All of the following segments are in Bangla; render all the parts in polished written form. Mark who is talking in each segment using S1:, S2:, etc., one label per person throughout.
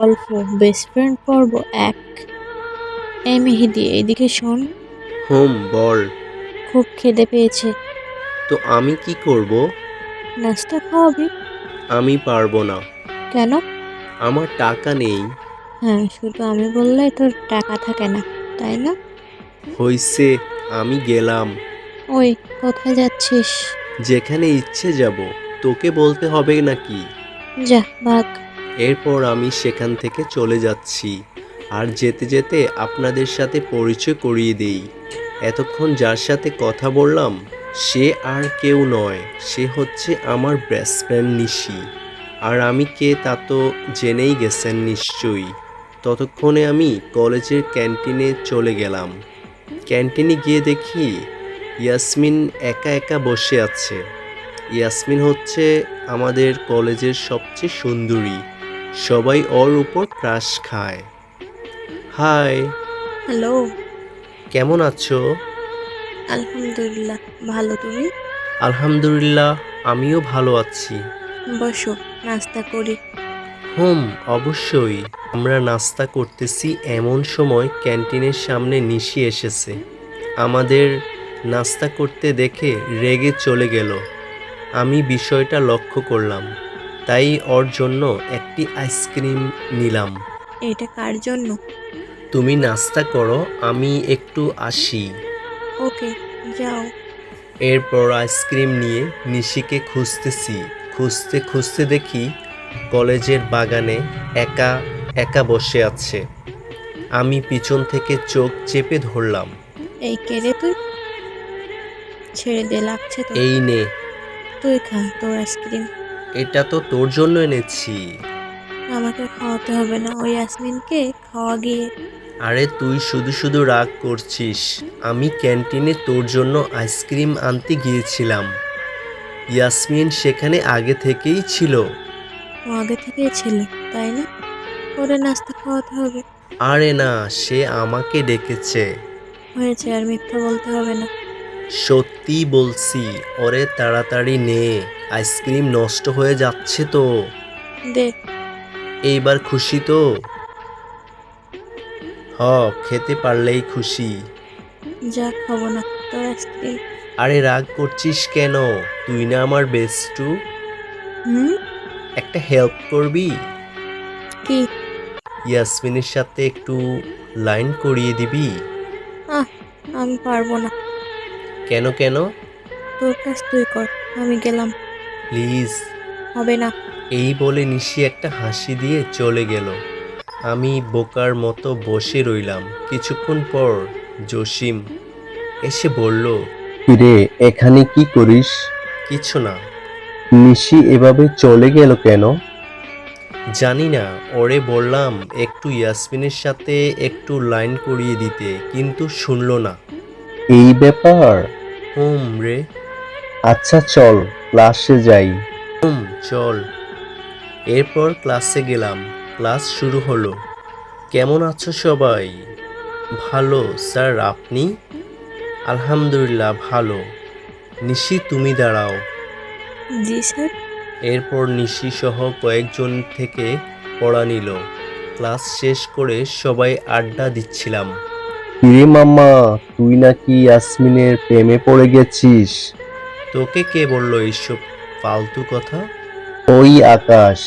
S1: গল্প বেস্ট ফ্রেন্ড পর্ব ১। এই মেহেদি, এইদিকে শোন।
S2: বল।
S1: খুব খিদে পেয়েছে।
S2: তো আমি কি করব?
S1: নাস্তা খাওয়াবি?
S2: আমি পারবো না।
S1: কেন?
S2: আমার টাকা নেই।
S1: হ্যাঁ, শুধু আমি বললেই তোর টাকা থাকে না, তাই না?
S2: হইছে, আমি গেলাম।
S1: ওই, কোথায় যাচ্ছিস?
S2: যেখানে ইচ্ছে যাব। তোকে বলতে হবে নাকি?
S1: যা, ভাগ।
S2: এরপর আমি সেখান থেকে চলে যাচ্ছি। আর যেতে যেতে আপনাদের সাথে পরিচয় করিয়ে দেই। এতক্ষণ যার সাথে কথা বললাম, সে আর কেউ নয়, সে হচ্ছে আমার বেস্ট ফ্রেন্ড নিশি। আর আমি কে তা তো জেনেই গেছেন নিশ্চয়ই। ততক্ষণে আমি কলেজের ক্যান্টিনে চলে গেলাম। ক্যান্টিনে গিয়ে দেখি ইয়াসমিন একা একা বসে আছে। ইয়াসমিন হচ্ছে আমাদের কলেজের সবচেয়ে সুন্দরী। সবাই ওর উপর ক্রাশ খায়। হাই।
S1: হ্যালো।
S2: কেমন আছো?
S1: আলহামদুলিল্লাহ, ভালো। তুমি?
S2: আলহামদুলিল্লাহ, আমিও ভালো আছি।
S1: বসো, নাস্তা করি।
S2: অবশ্যই। আমরা নাস্তা করতেছি এমন সময় ক্যান্টিনের সামনে নিশি এসেছে। আমাদের নাস্তা করতে দেখে রেগে চলে গেল। আমি বিষয়টা লক্ষ্য করলাম, তাই ওর জন্য একটি আইসক্রিম নিলাম।
S1: এটা কার জন্য?
S2: তুমি নাস্তা করো, আমি একটু আসি।
S1: ওকে, যাও।
S2: এরপর আইসক্রিম নিয়ে নিশিকে খুঁজতেছি। খুঁজতে খুঁজতে দেখি কলেজের বাগানে একা একা বসে আছে। আমি পিছন থেকে চোখ চেপে ধরলাম।
S1: এই, কে রে তুই? ছেড়ে দে, লাগছে তো।
S2: এই নে।
S1: তুই খা তোর আইসক্রিম।
S2: এটা তো তোর জন্য এনেছি।
S1: আমাকে খাওয়াতে হবে না, ওই ইয়াসমিনকে খাওয়া গিয়ে।
S2: আরে তুই শুধু শুধু রাগ করছিস। আমি ক্যান্টিনে তোর জন্য আইসক্রিম আনতে গিয়েছিলাম। ইয়াসমিন সেখানে আগে থেকেই ছিল।
S1: ও আগে থেকেই ছিল, তাই না? ওরে নাস্তা খাওয়াতে হবে।
S2: আরে না, সে আমাকে ডেকেছে।
S1: হয়েছে, আর মিথ্যা বলতে হবে না।
S2: সত্যি বলছি। ওরে তাড়াতাড়ি নে, আইসক্রিম নষ্ট হয়ে যাচ্ছে তো।
S1: দে।
S2: এইবার খুশি তো? হ, খেতে পারলেই খুশি।
S1: যা, খাবো না তোর আইসক্রিম।
S2: আরে রাগ করছিস কেন? তুই না আমার বেস্টু।
S1: হুম।
S2: একটা হেল্প করবি?
S1: কি?
S2: ইয়াসমিনের সাথে একটু লাইন করিয়ে দিবি?
S1: আহ, আমি পারবো না।
S2: কেন কেন?
S1: তোর কাজ তুই কর, আমি গেলাম।
S2: প্লিজ।
S1: হবে না।
S2: এই বলে নিশি একটা হাসি দিয়ে চলে গেল। আমি বোকার মতো বসে রইলাম। কিছুক্ষণ পর জসিম এসে বলল,
S3: কিরে, এখানে কি করিস?
S2: কিছু না।
S3: নিশি এভাবে চলে গেল কেন?
S2: জানি না। ওরে বললাম একটু ইয়াসমিনের সাথে একটু লাইন করিয়ে দিতে, কিন্তু শুনলো না।
S3: এই ব্যাপার।
S2: রে।
S3: আচ্ছা চল, ক্লাসে যাই।
S2: চল। এরপর ক্লাসে গেলাম। ক্লাস শুরু হলো। কেমন আছো সবাই? ভালো স্যার, আপনি? আলহামদুলিল্লাহ ভালো। নিশি তুমি দাঁড়াও।
S1: জি স্যার।
S2: এরপর নিশি সহ কয়েকজন থেকে পড়া নিল। ক্লাস শেষ করে সবাই আড্ডা দিচ্ছিলাম।
S3: কিরে মাম্মা, তুই নাকি ইয়াসমিনের প্রেমে পড়ে গেছিস?
S2: তোকে কে বললো এইসব ফালতু কথা?
S3: ওই আকাশ।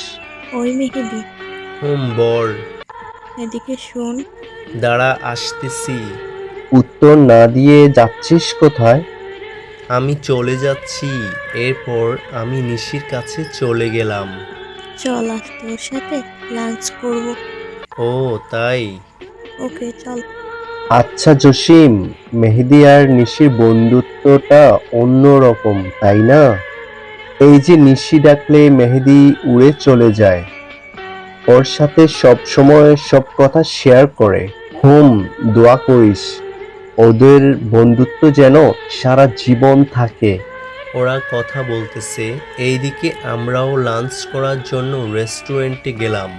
S1: ওই মেহেদি,
S2: বল।
S1: এদিকে শোন।
S2: দাঁড়া, আসতেছি।
S3: উত্তর না দিয়ে যাচ্ছিস কোথায়?
S2: আমি চলে যাচ্ছি। এরপর আমি নিশির কাছে চলে গেলাম।
S1: চল, আজ তোর সাথে লাঞ্চ করব।
S2: ও তাই?
S1: ওকে, চল।
S3: আচ্ছা জসিম, মেহেদি আর নিশির বন্ধুত্বটা অন্যরকম, তাই না? এই যে নিশি ডাকলে মেহেদি উড়ে চলে যায়, ওর সাথে সব সময় সব কথা শেয়ার করে। দোয়া করিস ওদের বন্ধুত্ব যেন সারা জীবন থাকে।
S2: ওরা কথা বলতেছে, এইদিকে আমরাও লাঞ্চ করার জন্য রেস্টুরেন্টে গেলাম।